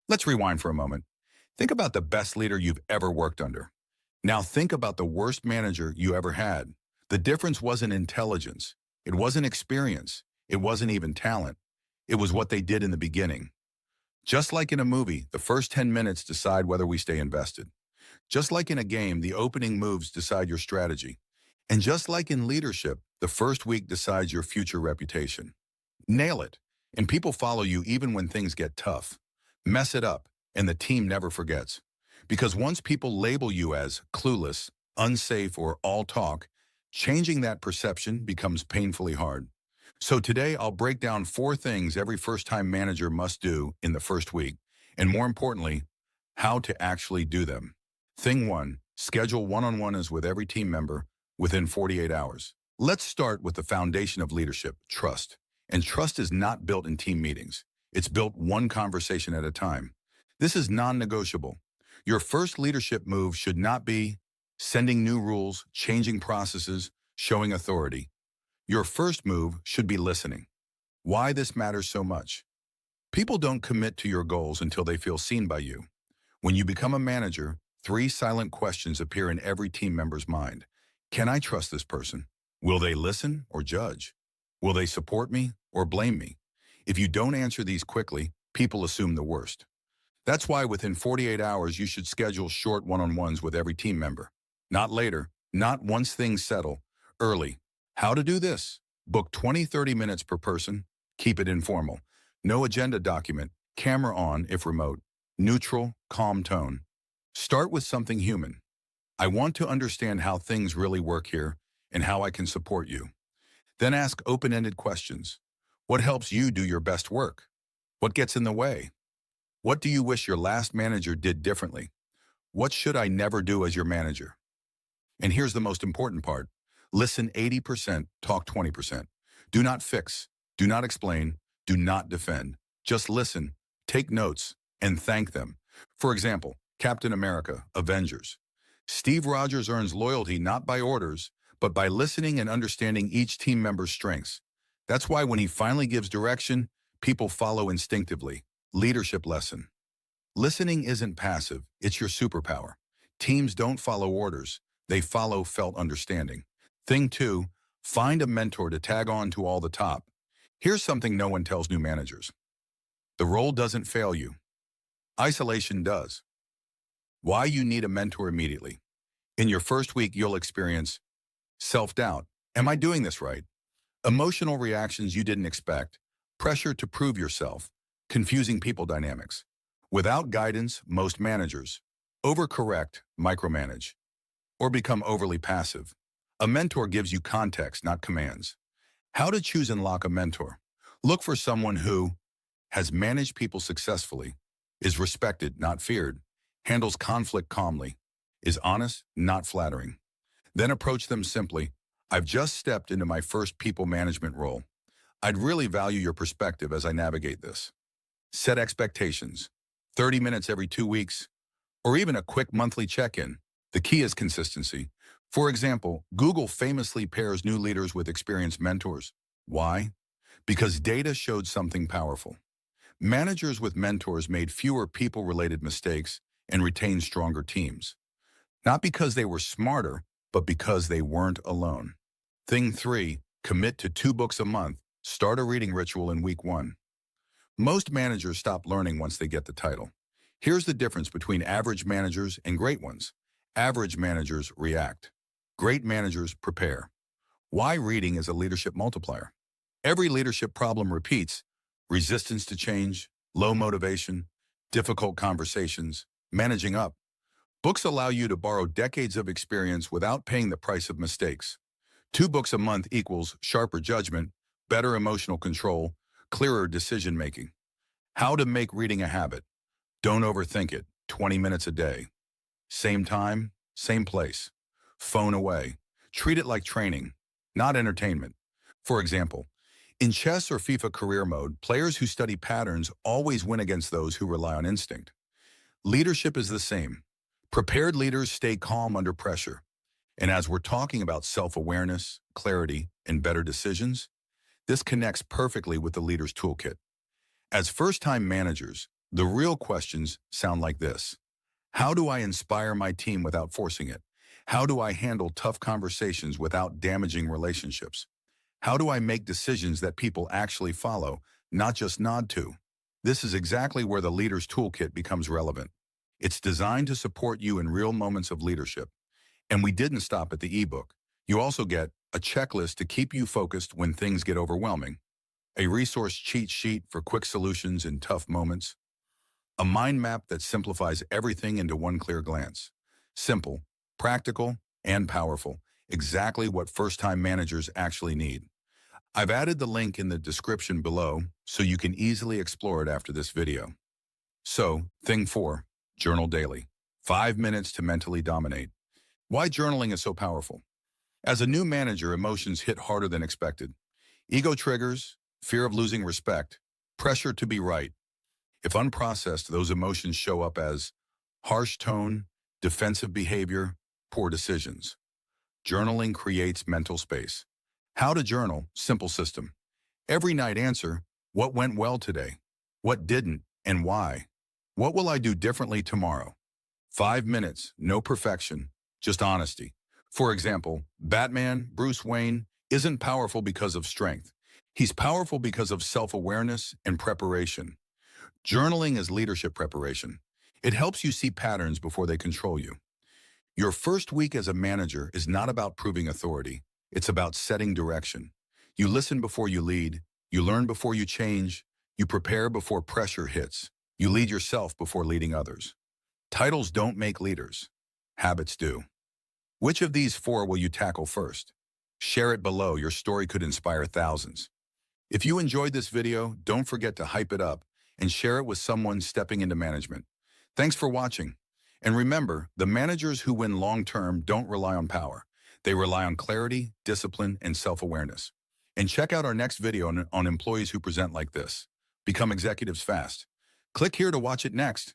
Let's rewind for a moment. Think about the best leader you've ever worked under. Now think about the worst manager you ever had. The difference wasn't intelligence. It wasn't experience. It wasn't even talent. It was what they did in the beginning. Just like in a movie, the first 10 minutes decide whether we stay invested. Just like in a game, the opening moves decide your strategy. And just like in leadership, the first week decides your future reputation. Nail it, and people follow you even when things get tough. Mess it up, and the team never forgets. Because once people label you as clueless, unsafe, or all talk, changing that perception becomes painfully hard. So today, I'll break down 4 things every first-time manager must do in the first week, and more importantly, how to actually do them. Thing 1, schedule one-on-ones with every team member within 48 hours. Let's start with the foundation of leadership, trust. And trust is not built in team meetings. It's built one conversation at a time. This is non-negotiable. Your first leadership move should not be sending new rules, changing processes, showing authority. Your first move should be listening. Why this matters so much? People don't commit to your goals until they feel seen by you. When you become a manager, 3 silent questions appear in every team member's mind. Can I trust this person? Will they listen or judge? Will they support me or blame me? If you don't answer these quickly, people assume the worst. That's why within 48 hours, you should schedule short one-on-ones with every team member. Not later, not once things settle, early. How to do this? Book 20-30 minutes per person. Keep it informal. No agenda document. Camera on if remote. Neutral, calm tone. Start with something human. I want to understand how things really work here and how I can support you. Then ask open-ended questions. What helps you do your best work? What gets in the way? What do you wish your last manager did differently? What should I never do as your manager? And here's the most important part. Listen 80%, talk 20%. Do not fix, do not explain, do not defend. Just listen, take notes, and thank them. For example, Captain America, Avengers. Steve Rogers earns loyalty not by orders, but by listening and understanding each team member's strengths. That's why when he finally gives direction, people follow instinctively. Leadership lesson. Listening isn't passive, it's your superpower. Teams don't follow orders, they follow felt understanding. Thing 2, find a mentor to tag on to all the top. Here's something no one tells new managers. The role doesn't fail you. Isolation does. Why you need a mentor immediately. In your first week, you'll experience self-doubt. Am I doing this right? Emotional reactions you didn't expect, pressure to prove yourself, confusing people dynamics. Without guidance, most managers overcorrect, micromanage, or become overly passive. A mentor gives you context, not commands. How to choose and lock a mentor. Look for someone who has managed people successfully, is respected, not feared, handles conflict calmly, is honest, not flattering. Then approach them simply. I've just stepped into my first people management role. I'd really value your perspective as I navigate this. Set expectations. 30 minutes every 2 weeks, or even a quick monthly check-in. The key is consistency. For example, Google famously pairs new leaders with experienced mentors. Why? Because data showed something powerful. Managers with mentors made fewer people-related mistakes and retained stronger teams. Not because they were smarter, but because they weren't alone. Thing 3, commit to 2 books a month. Start a reading ritual in week 1. Most managers stop learning once they get the title. Here's the difference between average managers and great ones. Average managers react. Great managers prepare. Why reading is a leadership multiplier. Every leadership problem repeats: resistance to change, low motivation, difficult conversations, managing up. Books allow you to borrow decades of experience without paying the price of mistakes. 2 books a month equals sharper judgment, better emotional control, clearer decision-making. How to make reading a habit. Don't overthink it. 20 minutes a day. Same time, same place. Phone away. Treat it like training, not entertainment. For example, in chess or FIFA career mode, players who study patterns always win against those who rely on instinct. Leadership is the same. Prepared leaders stay calm under pressure. And as we're talking about self-awareness, clarity, and better decisions, this connects perfectly with the Leader's Toolkit. As first-time managers, The real questions sound like this. How do I inspire my team without forcing it? How do I handle tough conversations without damaging relationships? How do I make decisions that people actually follow, not just nod to? This is exactly where the Leader's Toolkit becomes relevant. It's designed to support you in real moments of leadership. And we didn't stop at the ebook. You also get a checklist to keep you focused when things get overwhelming, a resource cheat sheet for quick solutions in tough moments, a mind map that simplifies everything into one clear glance. Simple, practical, and powerful. Exactly what first-time managers actually need. I've added the link in the description below so you can easily explore it after this video. So, thing 4, journal daily. 5 minutes to mentally dominate. Why journaling is so powerful. As a new manager, emotions hit harder than expected. Ego triggers, fear of losing respect, pressure to be right. If unprocessed, those emotions show up as harsh tone, defensive behavior, poor decisions. Journaling creates mental space. How to journal, simple system. Every night answer, what went well today? What didn't and why? What will I do differently tomorrow? 5 minutes, no perfection, just honesty. For example, Batman, Bruce Wayne, isn't powerful because of strength. He's powerful because of self-awareness and preparation. Journaling is leadership preparation. It helps you see patterns before they control you. Your first week as a manager is not about proving authority. It's about setting direction. You listen before you lead. You learn before you change. You prepare before pressure hits. You lead yourself before leading others. Titles don't make leaders. Habits do. Which of these 4 will you tackle first? Share it below. Your story could inspire thousands. If you enjoyed this video, don't forget to hype it up and share it with someone stepping into management. Thanks for watching. And remember, the managers who win long-term don't rely on power. They rely on clarity, discipline, and self-awareness. And check out our next video on employees who present like this. Become executives fast. Click here to watch it next.